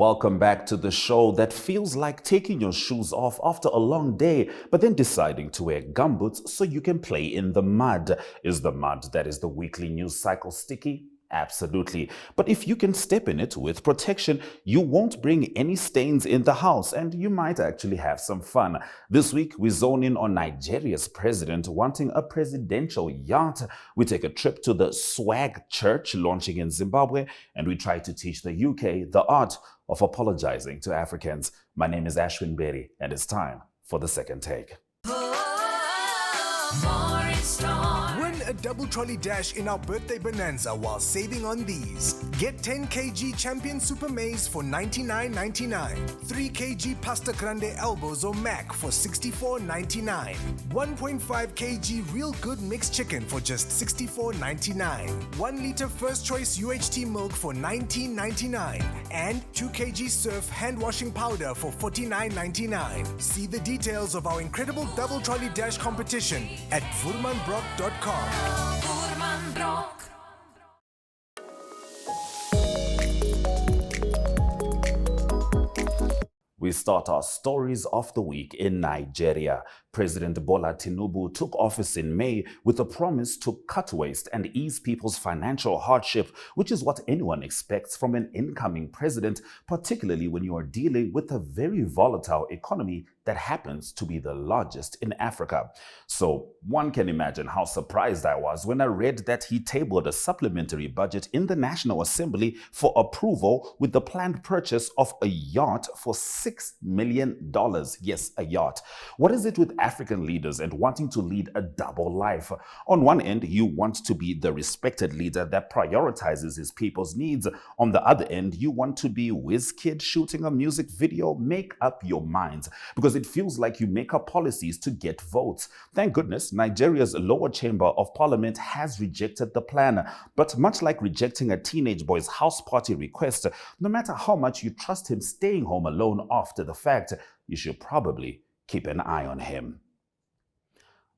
Welcome back to the show that feels like taking your shoes off after a long day, but then deciding to wear gumboots so you can play in the mud. Is the mud that is the weekly news cycle sticky? Absolutely. But if you can step in it with protection, you won't bring any stains in the house and you might actually have some fun. This week, we zone in on Nigeria's president wanting a presidential yacht. We take a trip to the swag church launching in Zimbabwe, and we try to teach the UK the art of apologizing to Africans. My name is Ashwyn, and it's time for the second take. Win a double trolley dash in our birthday bonanza while saving on these. Get 10 kg Champion Super Maize for $99.99. 3 kg Pasta Grande Elbows or Mac for $64.99. 1.5 kg Real Good Mixed Chicken for just $64.99. 1 liter First Choice UHT Milk for $19.99. And 2 kg Surf Hand Washing Powder for $49.99. See the details of our incredible double trolley dash competition at vurmanbrock.com. We start our stories of the week in Nigeria. President Bola Tinubu took office in May with a promise to cut waste and ease people's financial hardship, which is what anyone expects from an incoming president, particularly when you are dealing with a very volatile economy that happens to be the largest in Africa. So one can imagine how surprised I was when I read that he tabled a supplementary budget in the National Assembly for approval with the planned purchase of a yacht for $6 million. Yes, a yacht. What is it with African leaders and wanting to lead a double life? On one end, you want to be the respected leader that prioritizes his people's needs. On the other end, you want to be WizKid shooting a music video. Make up your minds, because it feels like you make up policies to get votes. Thank goodness, Nigeria's lower chamber of parliament has rejected the plan. But much like rejecting a teenage boy's house party request, no matter how much you trust him staying home alone after the fact, you should probably keep an eye on him.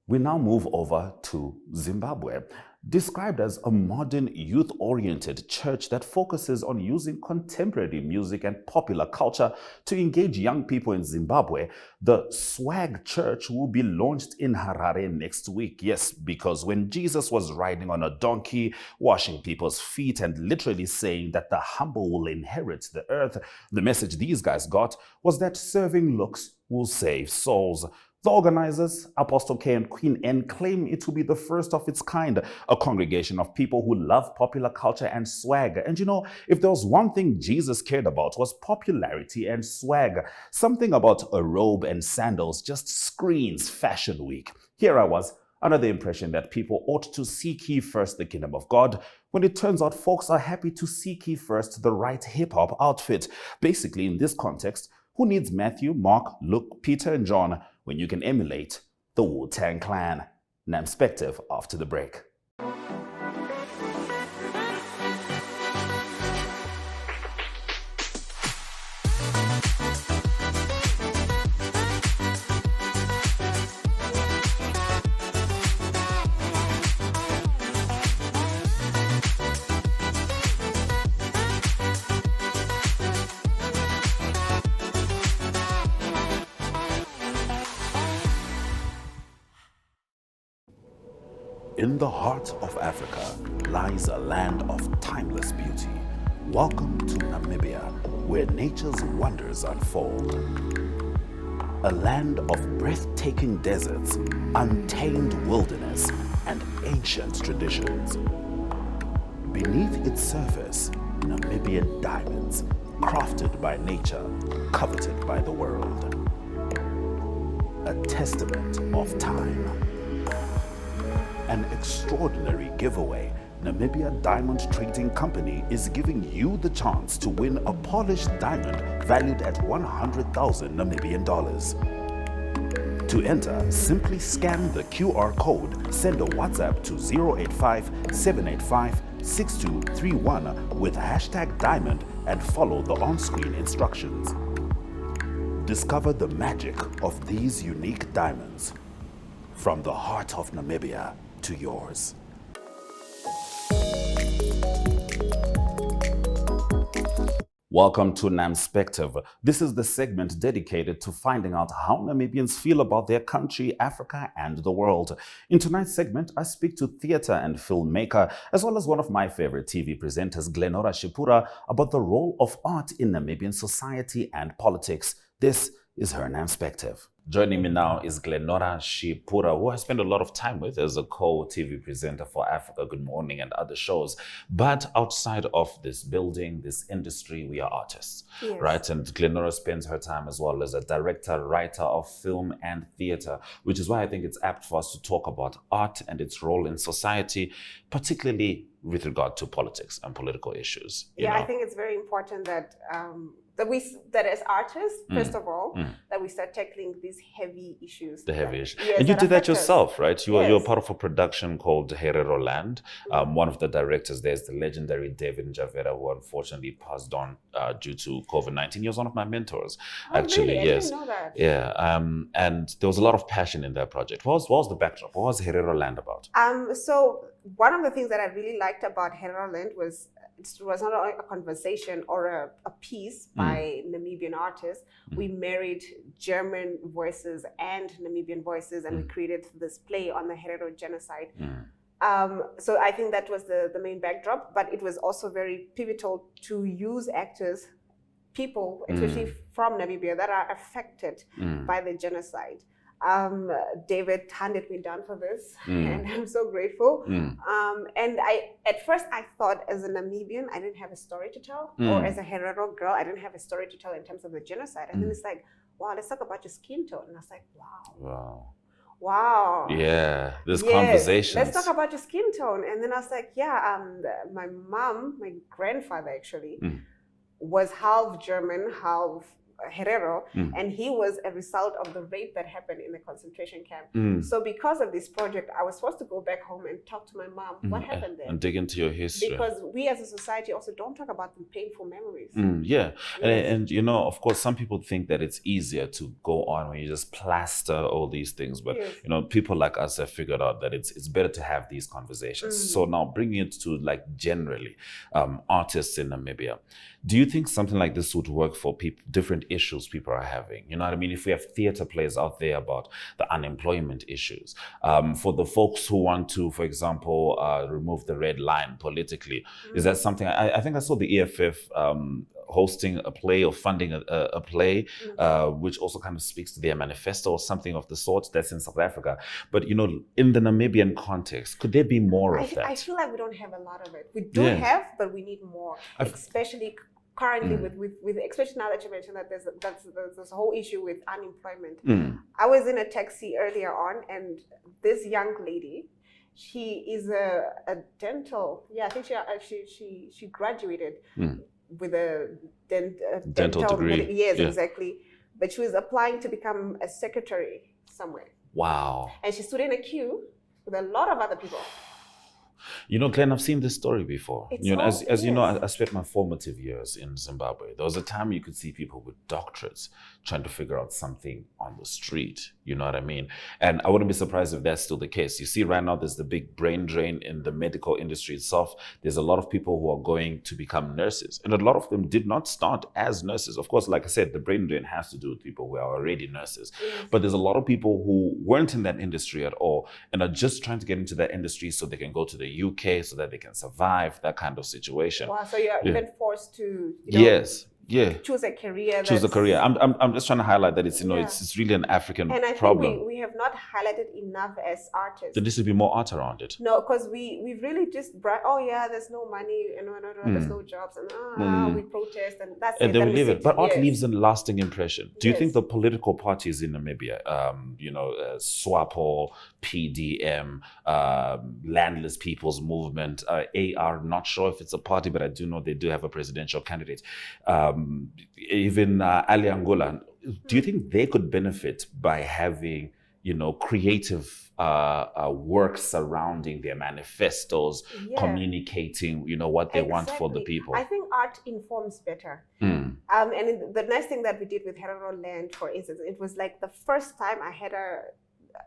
We now move over to Zimbabwe. Described as a modern, youth-oriented church that focuses on using contemporary music and popular culture to engage young people in Zimbabwe, the Swag Church will be launched in Harare next week. Yes, because when Jesus was riding on a donkey, washing people's feet and literally saying that the humble will inherit the earth, the message these guys got was that serving looks will save souls. The organizers, Apostle K and Queen N, claim it will be the first of its kind, a congregation of people who love popular culture and swag. And you know, if there was one thing Jesus cared about was popularity and swag. Something about a robe and sandals just screams Fashion Week. Here I was, under the impression that people ought to seek ye first the kingdom of God, when it turns out folks are happy to seek ye first the right hip-hop outfit. Basically, in this context, who needs Matthew, Mark, Luke, Peter, and John when you can emulate the Wu-Tang Clan? Namspective after the break. In the heart of Africa lies a land of timeless beauty. Welcome to Namibia, where nature's wonders unfold. A land of breathtaking deserts, untamed wilderness, and ancient traditions. Beneath its surface, Namibian diamonds, crafted by nature, coveted by the world. A testament of time. An extraordinary giveaway. Namibia Diamond Trading Company is giving you the chance to win a polished diamond valued at 100,000 Namibian dollars. To enter, simply scan the QR code, send a WhatsApp to 085-785-6231 with #diamond and follow the on-screen instructions. Discover the magic of these unique diamonds. From the heart of Namibia to yours. Welcome to Namspective. This is the segment dedicated to finding out how Namibians feel about their country, Africa, and the world. In tonight's segment, I speak to theatre and filmmaker, as well as one of my favorite TV presenters, Glenora Shipura, about the role of art in Namibian society and politics. This is her Namspective. Joining me now is Glenora Shipura, who I spend a lot of time with as a co-TV presenter for Africa Good Morning and other shows. But outside of this building, this industry, we are artists, yes, right? And Glenora spends her time as well as a director, writer of film and theatre, which is why I think it's apt for us to talk about art and its role in society, particularly with regard to politics and political issues. Yeah, I think it's very important that that as artists, first of all, that we start tackling these heavy issues. The heavy issues. Yes, and you did that yourself, right? You're part of a production called Herero Land. One of the directors there is the legendary David Njavera, who unfortunately passed on due to COVID-19. He was one of my mentors, actually. Really? Yes. I didn't know that. Yeah. And there was a lot of passion in that project. What was the backdrop? What was Herero Land about? So one of the things that I really liked about Herero Land was it was not only a conversation or a piece by Namibian artists. We married German voices and Namibian voices, and we created this play on the Herero genocide. So I think that was the main backdrop, but it was also very pivotal to use actors, people, especially from Namibia, that are affected by the genocide. David handed me down for this, and I'm so grateful. And at first I thought as a Namibian, I didn't have a story to tell, or as a Herero girl, I didn't have a story to tell in terms of the genocide. And then it's like, wow, let's talk about your skin tone. And I was like, wow. Yeah, there's conversations. Let's talk about your skin tone. And then I was like, my mom, my grandfather actually, was half German, half Herero, and he was a result of the rape that happened in the concentration camp. So because of this project, I was supposed to go back home and talk to my mom what happened there. And dig into your history. Because we as a society also don't talk about the painful memories. And you know, of course, some people think that it's easier to go on when you just plaster all these things. But you know, people like us have figured out that it's better to have these conversations. So now bringing it to like generally artists in Namibia. Do you think something like this would work for people, different issues people are having? You know what I mean? If we have theater plays out there about the unemployment issues, for the folks who want to, for example, remove the red line politically, is that something? I think I saw the EFF hosting a play or funding a play, which also kind of speaks to their manifesto or something of the sort that's in South Africa. But, you know, in the Namibian context, could there be more of that? I feel like we don't have a lot of it. We do have, but we need more, especially currently with especially now that you mentioned that there's this whole issue with unemployment. I was in a taxi earlier on, and this young lady, she is a dental, I think she graduated with a dental degree. Yes, exactly. But she was applying to become a secretary somewhere. Wow. And she stood in a queue with a lot of other people. You know, Glenn, I've seen this story before. You know, as you know, I spent my formative years in Zimbabwe. There was a time you could see people with doctorates trying to figure out something on the street. You know what I mean? And I wouldn't be surprised if that's still the case. You see, right now, there's the big brain drain in the medical industry itself. There's a lot of people who are going to become nurses. And a lot of them did not start as nurses. Of course, like I said, the brain drain has to do with people who are already nurses. But there's a lot of people who weren't in that industry at all and are just trying to get into that industry so they can go to the UK so that they can survive, that kind of situation. Wow, so you're even forced to choose a career. Choose a career. I'm just trying to highlight that it's it's really an African problem. And I think we have not highlighted enough as artists. There needs to be more art around it. No, because we've really just there's no money and there's no jobs and we protest and that's it. And then we leave it. But art leaves a lasting impression. Do you think the political parties in Namibia, SWAPO, PDM, Landless People's Movement, AR, not sure if it's a party, but I do know they do have a presidential candidate. Even Ali Angola, do you think they could benefit by having, creative work surrounding their manifestos, communicating, what they want for the people? I think art informs better. And the nice thing that we did with Herero Land, for instance, it was like the first time I had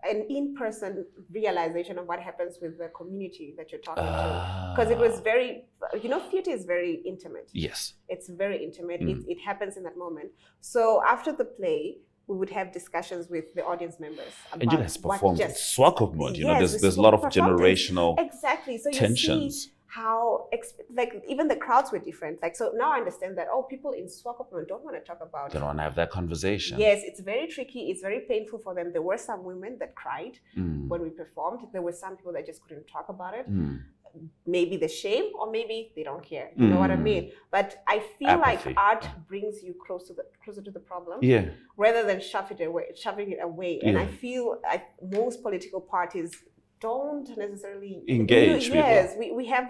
an in-person realization of what happens with the community that you're talking to. Because it was very, theater is very intimate. Yes. It's very intimate. It happens in that moment. So after the play, we would have discussions with the audience members about and you guys performed Swakopmund. There's a lot of generational exactly. So tensions. You see how even the crowds were different. So now I understand that people in Swakopmund don't want to talk about. They don't want to have that conversation. Yes, it's very tricky. It's very painful for them. There were some women that cried when we performed. There were some people that just couldn't talk about it. Maybe the shame, or maybe they don't care. You know what I mean? But I feel Apathy. like art brings you closer to the problem, rather than shoving it away. And I feel like most political parties don't necessarily engage people. Yes, we have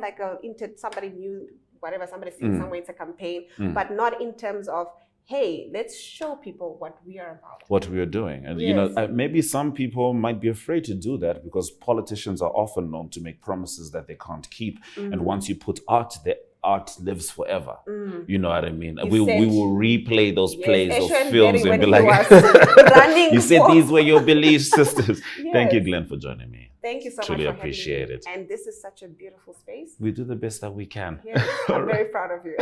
somebody new, whatever, somebody seen somewhere, it's a campaign, but not in terms of, hey, let's show people what we are about. What we are doing. And, Yes. maybe some people might be afraid to do that because politicians are often known to make promises that they can't keep. And once you put art, the art lives forever. You know what I mean? We will replay those plays, those Ashwyn films, when and be he like, was running you said for- these were your beliefs, sisters. Thank you, Yes. Glenn, for joining me. Thank you so Truly much for appreciate having me. it. And this is such a beautiful space. We do the best that we can. Yes, I'm very proud of you.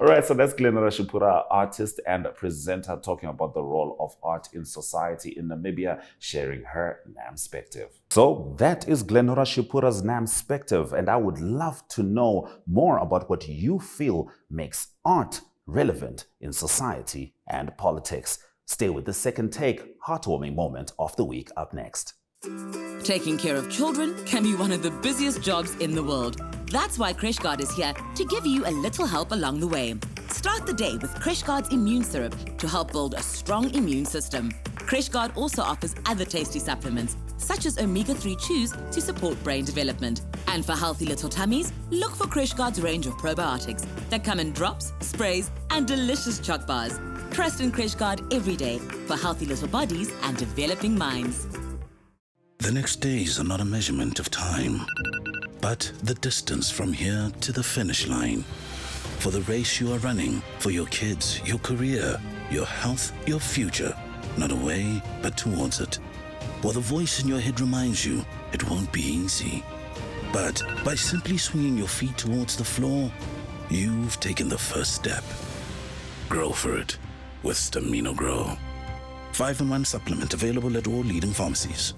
All right, so that's Glenora Shipura, artist and presenter, talking about the role of art in society in Namibia, sharing her NAMspective. So that is Glenora Shipura's NAMspective, and I would love to know more about what you feel makes art relevant in society and politics. Stay with the second take, heartwarming moment of the week up next. Taking care of children can be one of the busiest jobs in the world. That's why CrècheGuard is here to give you a little help along the way. Start the day with CrècheGuard's immune syrup to help build a strong immune system. CrècheGuard also offers other tasty supplements, such as omega-3 chews to support brain development. And for healthy little tummies, look for CrècheGuard's range of probiotics that come in drops, sprays, and delicious choc bars. Trust in CrècheGuard every day for healthy little bodies and developing minds. The next days are not a measurement of time, but the distance from here to the finish line. For the race you are running, for your kids, your career, your health, your future. Not away, but towards it. While the voice in your head reminds you it won't be easy. But by simply swinging your feet towards the floor, you've taken the first step. Grow for it with Stamino Grow. 5-in-1 supplement available at all leading pharmacies.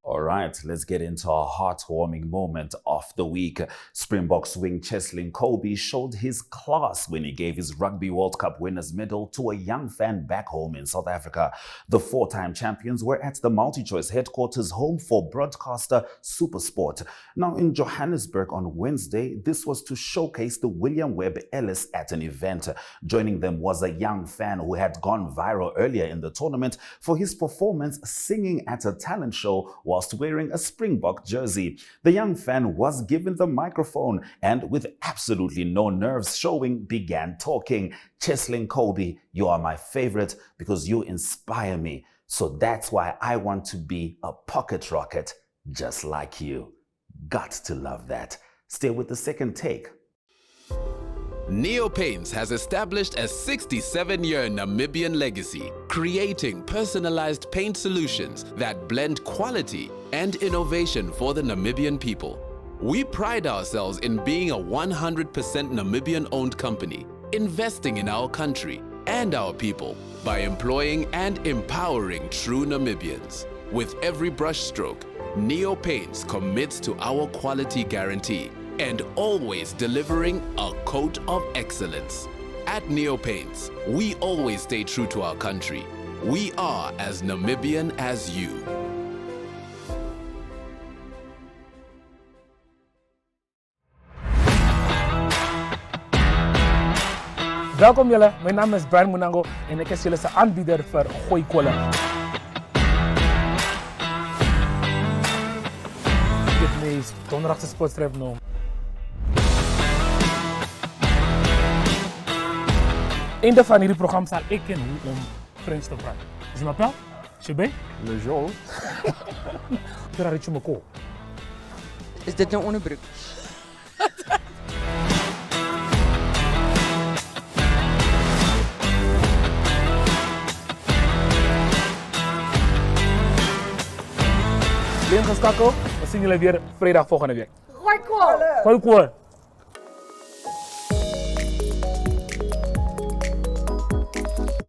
All right, let's get into our heartwarming moment of the week. Springboks wing Cheslin Kolbe showed his class when he gave his Rugby World Cup winners medal to a young fan back home in South Africa. The 4-time champions were at the MultiChoice headquarters, home for broadcaster SuperSport. Now, in Johannesburg on Wednesday, this was to showcase the William Webb Ellis at an event. Joining them was a young fan who had gone viral earlier in the tournament for his performance singing at a talent show whilst wearing a Springbok jersey. The young fan was given the microphone and, with absolutely no nerves showing, began talking. Cheslin Kolbe, you are my favorite because you inspire me. So that's why I want to be a pocket rocket just like you. Got to love that. Stay with the second take. Neo Paints has established a 67-year Namibian legacy, creating personalized paint solutions that blend quality and innovation for the Namibian people. We pride ourselves in being a 100% Namibian-owned company, investing in our country and our people by employing and empowering true Namibians. With every brushstroke, Neo Paints commits to our quality guarantee and always delivering a coat of excellence. At Neo Paints, we always stay true to our country. We are as Namibian as you. Welkom jullie, mijn naam is Brian Munango en ik is jullie aanbieder voor gooikolen. Dit is donderdagse sportstrip nou. Einde van hierdie programma zal ik en hoe om Frans te praten. Je m'appelle? Je bent? Le Jean. Je raar iets meko. Is dit een onderbroek? Weer ingeschakeld. We zien jullie weer vrijdag volgende week. Gooi kool. Gooi kool.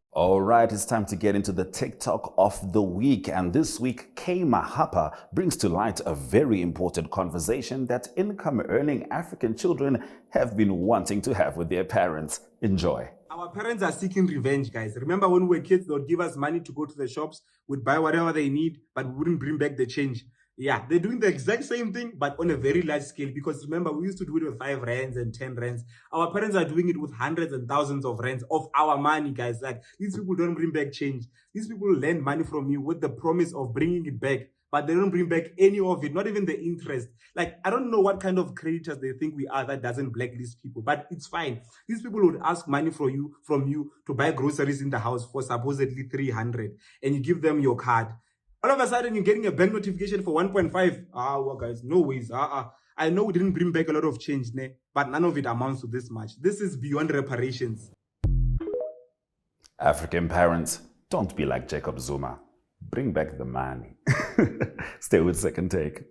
All right, it's time to get into the TikTok of the week. And this week, K Mahapa brings to light a very important conversation that income-earning African children have been wanting to have with their parents. Enjoy. Our parents are seeking revenge, guys. Remember when we were kids, they would give us money to go to the shops, we'd buy whatever they need, but we wouldn't bring back the change. Yeah, they're doing the exact same thing, but on a very large scale. Because remember, we used to do it with 5 rands and 10 rands. Our parents are doing it with hundreds and thousands of rands of our money, guys. Like, these people don't bring back change. These people lend money from you with the promise of bringing it back, but they don't bring back any of it, not even the interest. Like, I don't know what kind of creditors they think we are that doesn't blacklist people, but it's fine. These people would ask money from you to buy groceries in the house for supposedly 300, and you give them your card. All of a sudden, you're getting a bank notification for 1.5. Well, guys, no ways. I know we didn't bring back a lot of change, but none of it amounts to this much. This is beyond reparations. African parents, don't be like Jacob Zuma. Bring back the money. Stay with Second Take.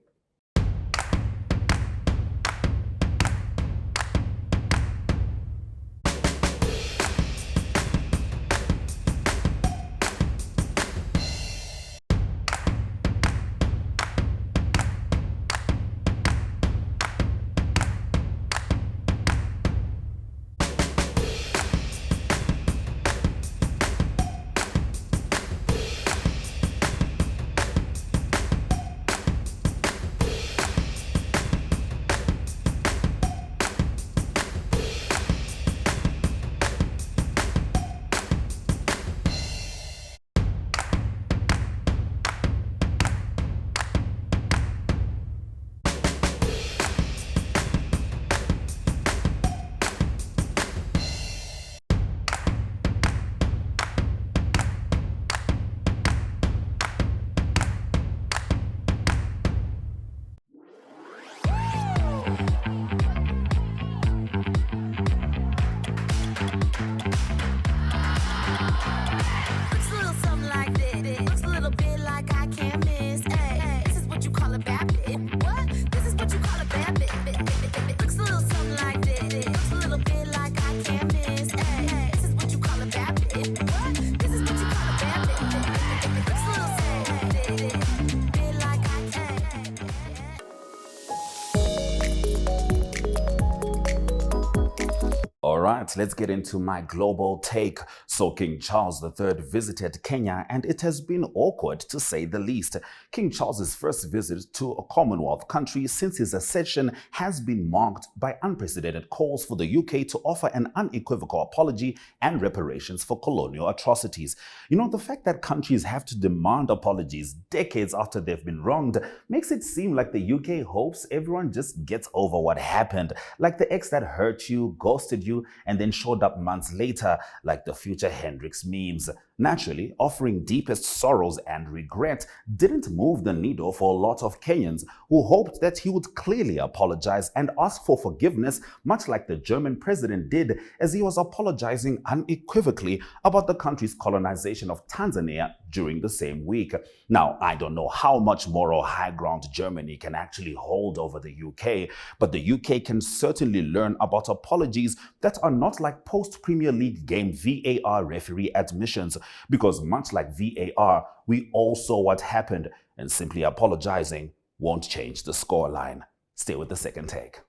All right, let's get into my global take. So King Charles III visited Kenya, and it has been awkward to say the least. King Charles's first visit to a Commonwealth country since his accession has been marked by unprecedented calls for the UK to offer an unequivocal apology and reparations for colonial atrocities. You know, the fact that countries have to demand apologies decades after they've been wronged makes it seem like the UK hopes everyone just gets over what happened, like the ex that hurt you, ghosted you, and then showed up months later, like the future Hendrix memes. Naturally, offering deepest sorrows and regret didn't move the needle for a lot of Kenyans who hoped that he would clearly apologize and ask for forgiveness, much like the German president did as he was apologizing unequivocally about the country's colonization of Tanzania during the same week. Now, I don't know how much moral high ground Germany can actually hold over the UK, but the UK can certainly learn about apologies that are not like post-Premier League game VAR referee admissions, because much like VAR, we all saw what happened, and simply apologizing won't change the scoreline. Stay with the second take.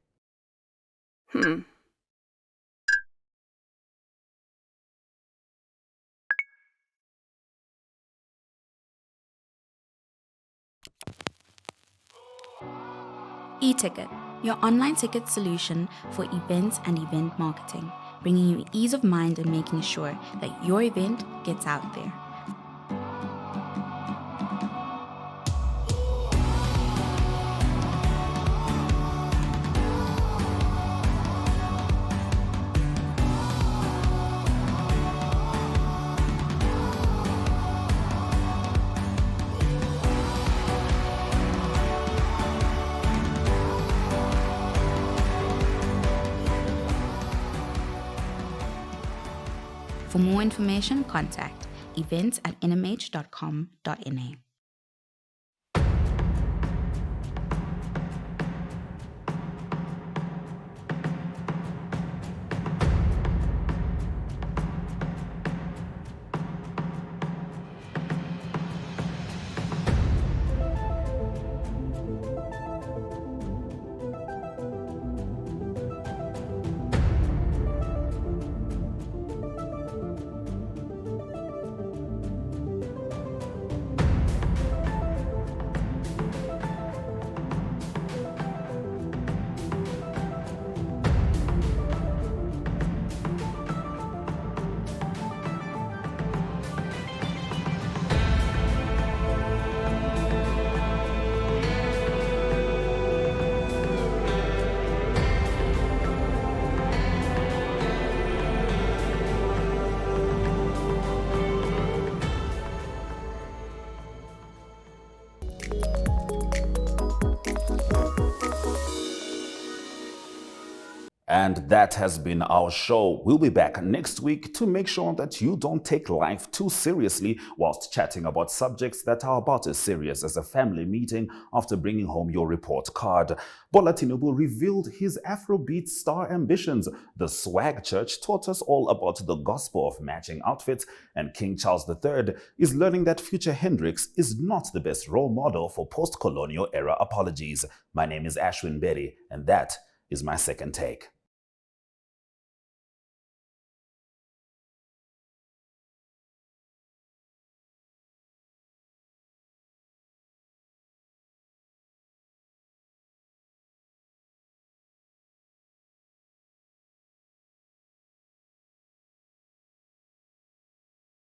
E-Ticket, your online ticket solution for events and event marketing, bringing you ease of mind and making sure that your event gets out there. For more information, contact events@nhh.com.na. And that has been our show. We'll be back next week to make sure that you don't take life too seriously whilst chatting about subjects that are about as serious as a family meeting after bringing home your report card. Bola Tinubu revealed his Afrobeat star ambitions. The Swag Church taught us all about the gospel of matching outfits, and King Charles III is learning that future Hendrix is not the best role model for post-colonial era apologies. My name is Ashwyn, and that is my second take.